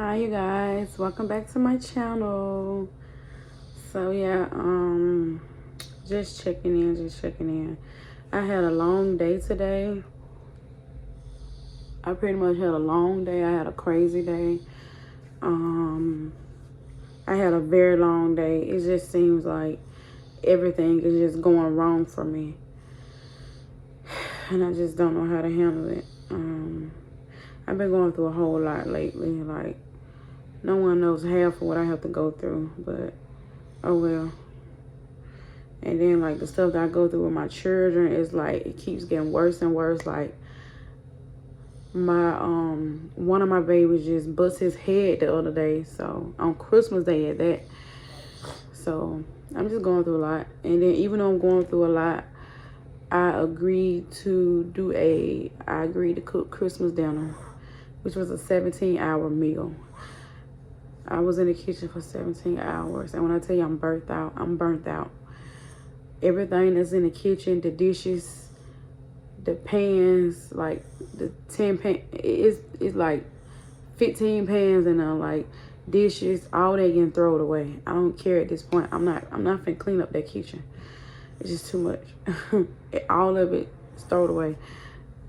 Hi you guys, welcome back to my channel. So yeah, just checking in. I had a long day today. I pretty much had a long day. I had a crazy day. I had a very long day. It just seems like everything is just going wrong for me. And I just don't know how to handle it. I've been going through a whole lot lately. Like, no one knows half of what I have to go through, but oh well. And then like the stuff that I go through with my children is like it keeps getting worse and worse. Like my one of my babies just bust his head the other day. So on Christmas Day at that. So I'm just going through a lot. And then even though I'm going through a lot, I agreed to cook Christmas dinner, which was a 17-hour meal. I was in the kitchen for 17 hours. And when I tell you I'm burnt out, I'm burnt out. Everything that's in the kitchen, the dishes, the pans, like the 10 pan, it's like 15 pans and like dishes, all that getting thrown away. I don't care at this point. I'm not finna clean up that kitchen. It's just too much. All of it is thrown away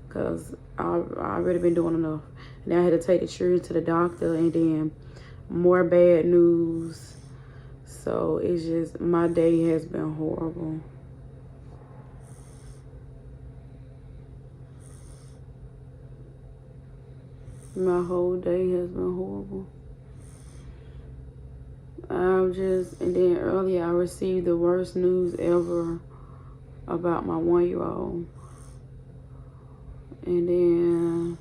because I already been doing enough. And I had to take the children to the doctor, and then more bad news. So it's just, my day has been horrible. My whole day has been horrible. And then earlier I received the worst news ever about my 1-year-old. And then,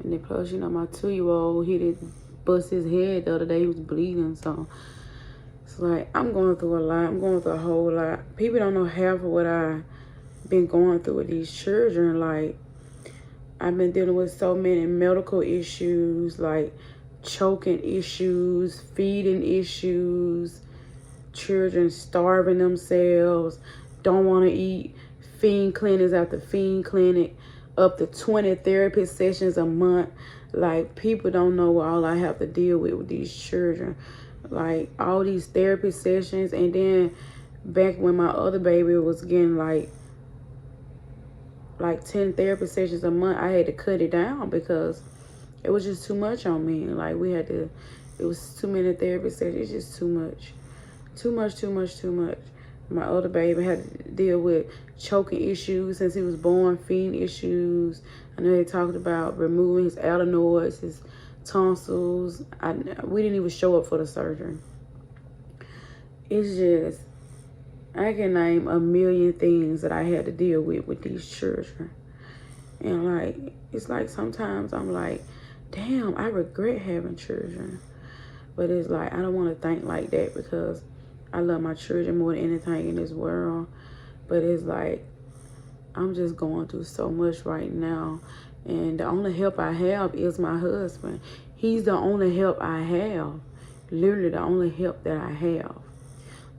and then plus, my 2-year-old, he did bust his head the other day. He was bleeding, so it's like I'm going through a lot. I'm going through a whole lot. People don't know half of what I've been going through with these children. Like, I've been dealing with so many medical issues, like choking issues, feeding issues, children starving themselves, don't want to eat, fiend clinics after fiend clinic, up to 20 therapy sessions a month. Like, people don't know what all I have to deal with these children. Like, all these therapy sessions. And then back when my other baby was getting like 10 therapy sessions a month, I had to cut it down because it was just too much on me. Like, it was too many therapy sessions. It's just too much. Too much. My other baby had to deal with choking issues since he was born, feeding issues. I know they talked about removing his adenoids, his tonsils. We didn't even show up for the surgery. It's just, I can name a million things that I had to deal with these children. And like, it's like sometimes I'm like, damn, I regret having children. But it's like, I don't want to think like that because I love my children more than anything in this world. But it's like, I'm just going through so much right now. And the only help I have is my husband. He's the only help I have. Literally the only help that I have.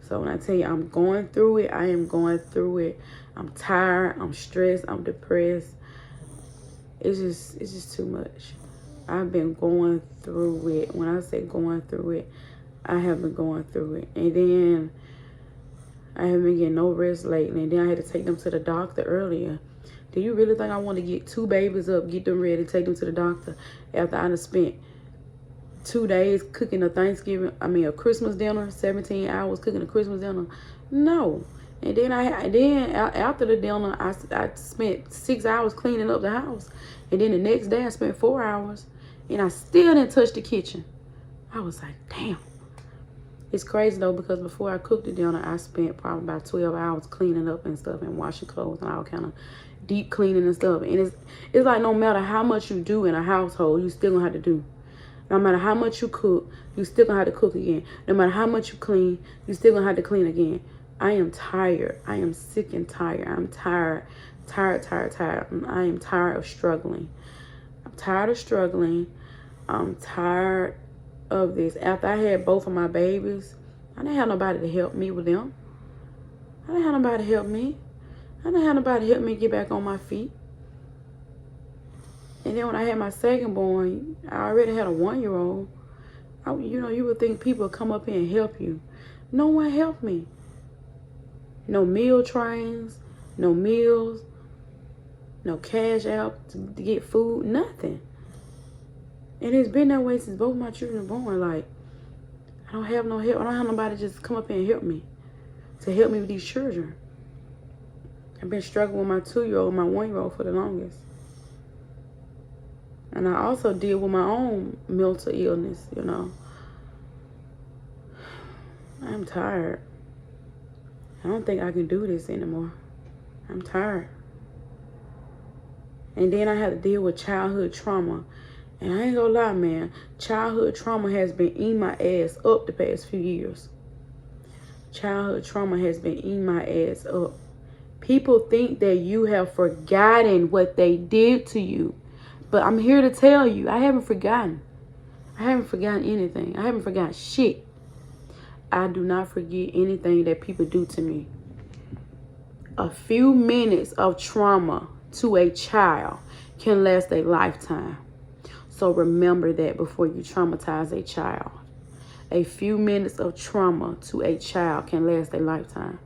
So when I tell you I'm going through it, I am going through it. I'm tired, I'm stressed, I'm depressed. It's just too much. I've been going through it. When I say going through it, I have been going through it. And then I haven't been getting no rest lately. And then I had to take them to the doctor earlier. Do you really think I want to get 2 babies up, get them ready, take them to the doctor after I done spent 2 days cooking a Christmas dinner, 17 hours cooking a Christmas dinner? No. And then after the dinner, I spent 6 hours cleaning up the house. And then the next day I spent 4 hours, and I still didn't touch the kitchen. I was like, damn. It's crazy though, because before I cooked the dinner, I spent probably about 12 hours cleaning up and stuff and washing clothes and all kind of deep cleaning and stuff. And it's like, no matter how much you do in a household, you still gonna have to do. No matter how much you cook, you still gonna have to cook again. No matter how much you clean, you still gonna have to clean again. I am tired. I am sick and tired. I'm tired. I am tired of struggling. I'm tired of struggling. I'm tired of this. After I had both of my babies, I didn't have nobody to help me with them. I didn't have nobody to help me. I didn't have nobody to help me get back on my feet. And then when I had my second born, I already had a 1-year-old. You would think people would come up here and help you. No one helped me. No meal trains, no meals, no cash out to get food, nothing. And it's been that way since both my children were born. Like, I don't have no help. I don't have nobody just come up here and help me. To help me with these children. I've been struggling with my 2-year-old, my 1-year-old for the longest. And I also deal with my own mental illness, you know. I'm tired. I don't think I can do this anymore. I'm tired. And then I had to deal with childhood trauma. And I ain't gonna lie, man. Childhood trauma has been eating my ass up the past few years. Childhood trauma has been eating my ass up. People think that you have forgotten what they did to you. But I'm here to tell you, I haven't forgotten. I haven't forgotten anything. I haven't forgotten shit. I do not forget anything that people do to me. A few minutes of trauma to a child can last a lifetime. So remember that before you traumatize a child. A few minutes of trauma to a child can last a lifetime.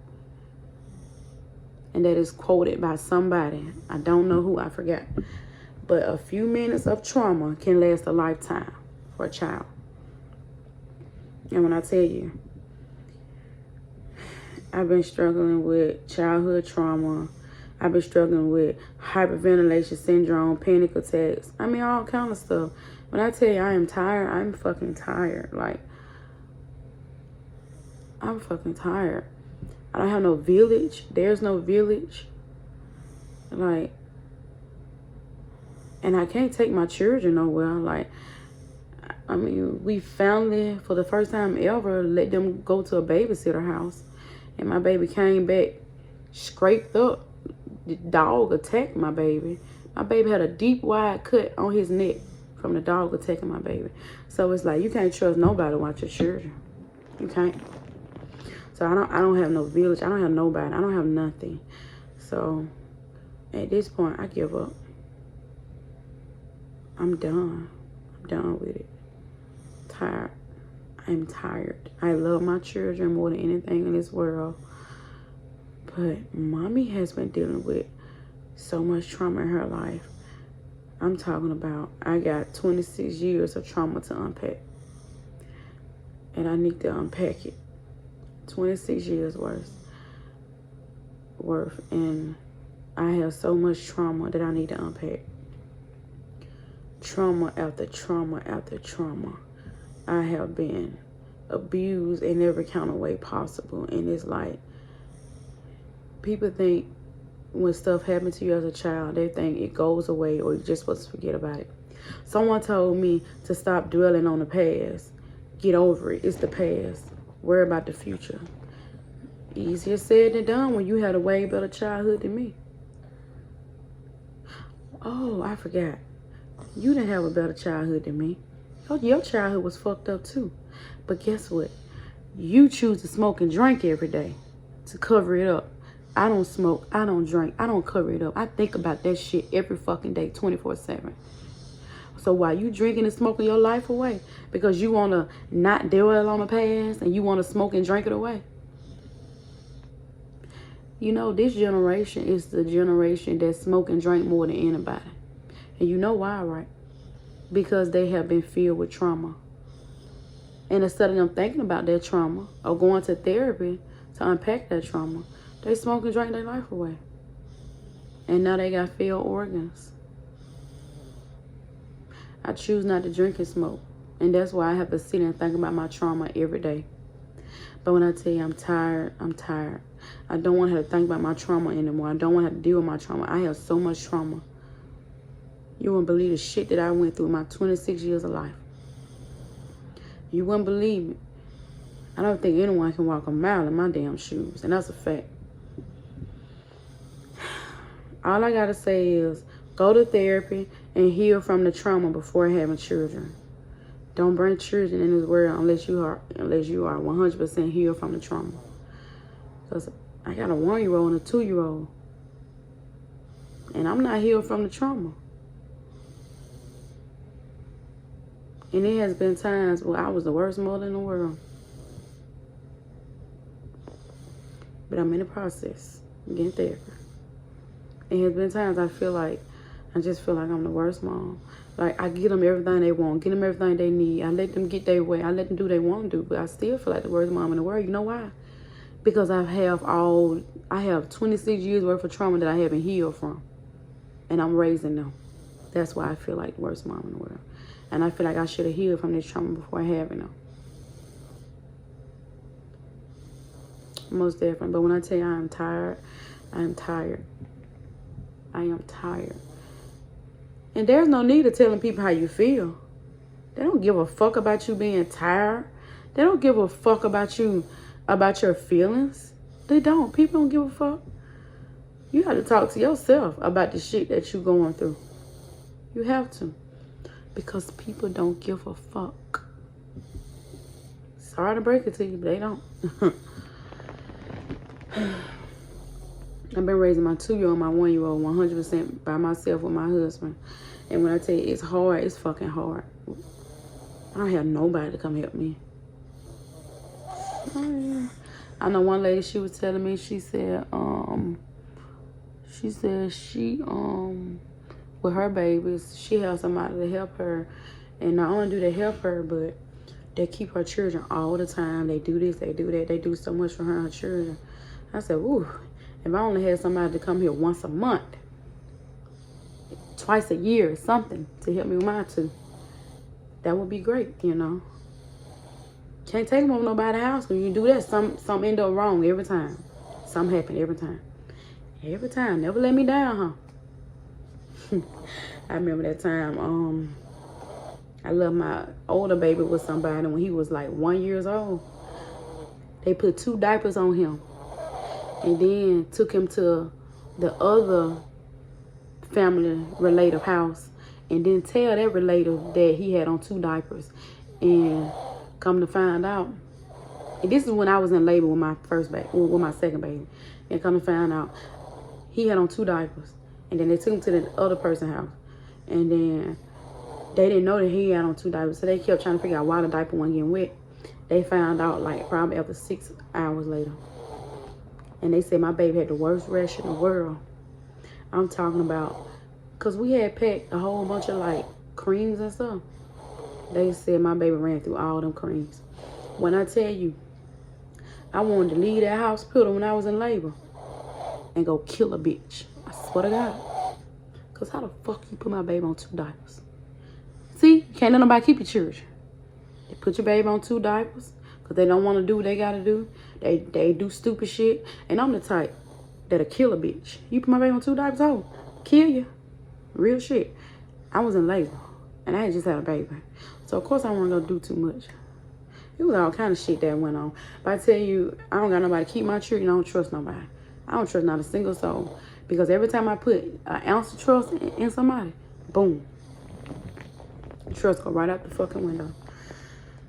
And that is quoted by somebody. I don't know who, I forgot. But a few minutes of trauma can last a lifetime for a child. And when I tell you, I've been struggling with childhood trauma. I've been struggling with hyperventilation syndrome, panic attacks. I mean, all kind of stuff. When I tell you I am tired, I'm fucking tired. Like, I'm fucking tired. I don't have no village. There's no village. Like, and I can't take my children nowhere. Like, I mean, we finally, for the first time ever, let them go to a babysitter house. And my baby came back scraped up. The dog attacked my baby. My baby had a deep, wide cut on his neck from the dog attacking my baby. So it's like, you can't trust nobody to watch your children. You can't. So I don't have no village. I don't have nobody. I don't have nothing. So at this point, I give up. I'm done. I'm done with it. Tired. I'm tired. I love my children more than anything in this world. But mommy has been dealing with so much trauma in her life. I'm talking about, I got 26 years of trauma to unpack. And I need to unpack it. 26 years worth. And I have so much trauma that I need to unpack. Trauma after trauma after trauma. I have been abused in every kind of way possible. And it's like, people think when stuff happens to you as a child, they think it goes away or you're just supposed to forget about it. Someone told me to stop dwelling on the past. Get over it. It's the past. Worry about the future. Easier said than done when you had a way better childhood than me. Oh, I forgot. You didn't have a better childhood than me. Oh, your childhood was fucked up too. But guess what? You choose to smoke and drink every day to cover it up. I don't smoke. I don't drink. I don't cover it up. I think about that shit every fucking day, 24/7. So while you drinking and smoking your life away because you want to not dwell on the past and you want to smoke and drink it away. You know, this generation is the generation that smoke and drink more than anybody. And you know why, right? Because they have been filled with trauma. And instead of them thinking about their trauma or going to therapy to unpack that trauma, they smoke and drink their life away. And now they got failed organs. I choose not to drink and smoke. And that's why I have to sit and think about my trauma every day. But when I tell you I'm tired, I'm tired. I don't want to have to think about my trauma anymore. I don't want to have to deal with my trauma. I have so much trauma. You wouldn't believe the shit that I went through in my 26 years of life. You wouldn't believe me. I don't think anyone can walk a mile in my damn shoes. And that's a fact. All I got to say is go to therapy and heal from the trauma before having children. Don't bring children in this world unless you are 100% healed from the trauma. Because I got a 1-year-old and a 2-year-old. And I'm not healed from the trauma. And it has been times where I was the worst mother in the world. But I'm in the process of getting therapy. It has been times I just feel like I'm the worst mom. Like, I get them everything they want, get them everything they need. I let them get their way. I let them do what they want to do. But I still feel like the worst mom in the world. You know why? Because I have 26 years worth of trauma that I haven't healed from. And I'm raising them. That's why I feel like the worst mom in the world. And I feel like I should have healed from this trauma before having them. Most definitely. But when I tell you I am tired, I am tired. I am tired. And there's no need of telling people how you feel. They don't give a fuck about you being tired. They don't give a fuck about you, about your feelings. They don't. People don't give a fuck. You have to talk to yourself about the shit that you're going through. You have to. Because people don't give a fuck. Sorry to break it to you, but they don't. I've been raising my 2-year-old, my 1-year-old 100% by myself with my husband. And when I tell you it's hard, it's fucking hard. I don't have nobody to come help me. Oh, yeah. I know one lady, she was telling me, she said with her babies, she has somebody to help her. And not only do they help her, but they keep her children all the time. They do this, they do that. They do so much for her and her children. I said, ooh, if I only had somebody to come here once a month, twice a year, or something to help me with my two, that would be great, you know. Can't take them over nobody's house. When you do that, something end up wrong every time. Something happen every time. Every time. Never let me down, huh? I remember that time, I left my older baby with somebody when he was like 1 year old. They put 2 diapers on him. And then took him to the other family relative house. And didn't tell that relative that he had on 2 diapers. And come to find out, and this is when I was in labor with my with my second baby. And come to find out, he had on 2 diapers. And then they took him to the other person's house. And then they didn't know that he had on 2 diapers. So they kept trying to figure out why the diaper wasn't getting wet. They found out like probably after 6 hours later. And they said my baby had the worst rash in the world. I'm talking about, because we had packed a whole bunch of like creams and stuff. They said my baby ran through all them creams. When I tell you, I wanted to leave that hospital when I was in labor and go kill a bitch. I swear to God. Because how the fuck you put my baby on 2 diapers? See, can't let nobody keep your children. They put your baby on 2 diapers because they don't want to do what they got to do. They do stupid shit. And I'm the type that'll kill a bitch. You put my baby on 2 diapers, I'll kill you. Real shit. I was in labor. And I had just had a baby. So, of course, I wasn't going to do too much. It was all kind of shit that went on. But I tell you, I don't got nobody to keep my children. I don't trust nobody. I don't trust not a single soul. Because every time I put an ounce of trust in somebody, boom. Trust go right out the fucking window.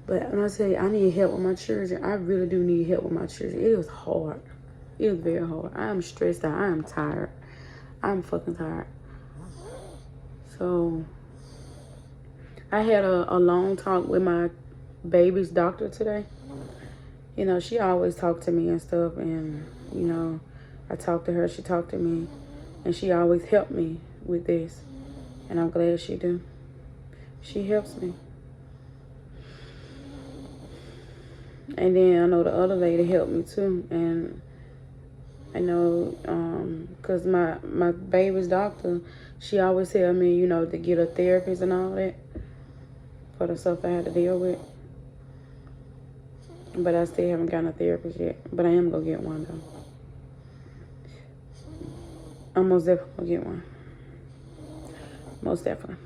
But when I tell you, I need help with my children, I really do need help with my children. It was hard. It was very hard. I am stressed out. I am tired. I'm fucking tired. So, I had a long talk with my baby's doctor today. You know, she always talked to me and stuff. And, you know, I talked to her. She talked to me. And she always helped me with this. And I'm glad she do. She helps me. And then I know the other lady helped me too. And I know, because my baby's doctor, she always tell me, you know, to get a therapist and all that for the stuff I had to deal with. But I still haven't gotten a therapist yet. But I am going to get one, though. I'm most definitely going to get one. Most definitely.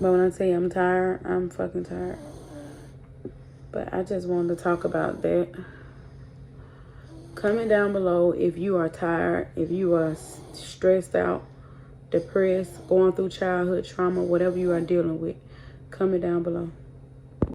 But when I tell you I'm tired, I'm fucking tired. But I just wanted to talk about that. Comment down below if you are tired, if you are stressed out, depressed, going through childhood trauma, whatever you are dealing with. Comment down below.